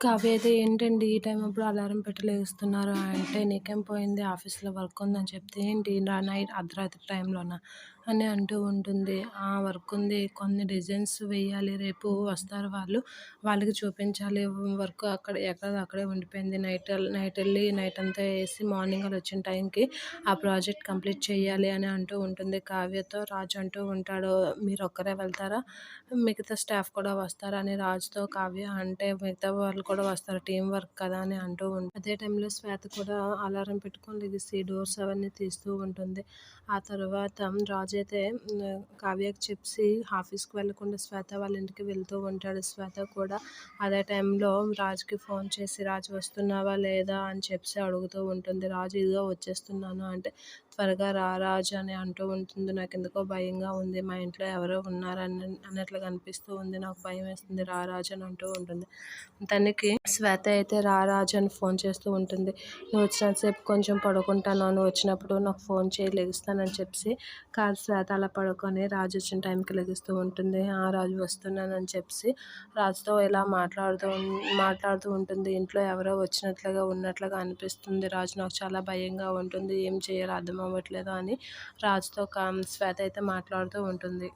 కావ్య అయితే ఏంటండి ఈ టైం అప్పుడు అలారం పెట్టి లేస్తున్నారు అంటే నీకేం పోయింది ఆఫీస్లో వర్క్ ఉందని చెప్తే ఏంటి నైట్ అర్ధరాత్రి టైంలోనా అని అంటూ ఉంటుంది. ఆ వర్క్ ఉంది, కొన్ని డిజైన్స్ వేయాలి, రేపు వస్తారు వాళ్ళు, వాళ్ళకి చూపించాలి, వర్క్ అక్కడ ఎక్కడ అక్కడే ఉండిపోయింది. నైట్ వెళ్ళి నైట్ అంతా వేసి మార్నింగ్ వాళ్ళు వచ్చిన టైంకి ఆ ప్రాజెక్ట్ కంప్లీట్ చేయాలి అని అంటూ ఉంటుంది కావ్యతో. రాజు అంటూ ఉంటాడు, మీరు ఒక్కరే వెళ్తారా, మిగతా స్టాఫ్ కూడా వస్తారా అని రాజుతో కావ్య అంటే, మిగతా వాళ్ళు కూడా వస్తారు, టీం వర్క్ కదా అని అంటూ ఉంటుంది. అదే టైంలో శ్వేత కూడా అలారం పెట్టుకొని లెగిసి డోర్స్ అవన్నీ తీస్తూ ఉంటుంది. ఆ తర్వాత రాజు అయితే కావ్యకి చెప్పి ఆఫీస్కి వెళ్ళకుండా శ్వేత వాళ్ళ ఇంటికి వెళ్తూ ఉంటాడు. శ్వేత కూడా అదే టైంలో రాజుకి ఫోన్ చేసి రాజు వస్తున్నావా లేదా అని చెప్పి అడుగుతూ ఉంటుంది. రాజు ఇదిగో వచ్చేస్తున్నాను అంటే, త్వరగా రా రాజు అని అంటూ ఉంటుంది. నాకు ఎందుకో భయంగా ఉంది, మా ఇంట్లో ఎవరో ఉన్నారని అన్నట్లుగా అనిపిస్తూ ఉంది, నాకు భయం వేస్తుంది, రా రాజు అని అంటూ ఉంటుంది. తనకి శ్వేత అయితే రా రాజు అని ఫోన్ చేస్తూ ఉంటుంది. నువ్వు వచ్చినంతసేపు కొంచెం పడుకుంటాను, నువ్వు వచ్చినప్పుడు నాకు ఫోన్ చేయి లెగుస్తానని చెప్పి కాదు శ్వేత అలా పడుకొని రాజు వచ్చిన టైంకి లెగుస్తూ ఉంటుంది. ఆ రాజు వస్తున్నానని చెప్పి రాజుతో ఇలా మాట్లాడుతూ ఉంటుంది. ఇంట్లో ఎవరో ఉన్నట్లుగా అనిపిస్తుంది రాజు, నాకు చాలా భయంగా ఉంటుంది, ఏం చేయాలో అర్థం అవ్వట్లేదు అని రాజుతో శ్వేత అయితే మాట్లాడుతూ ఉంటుంది.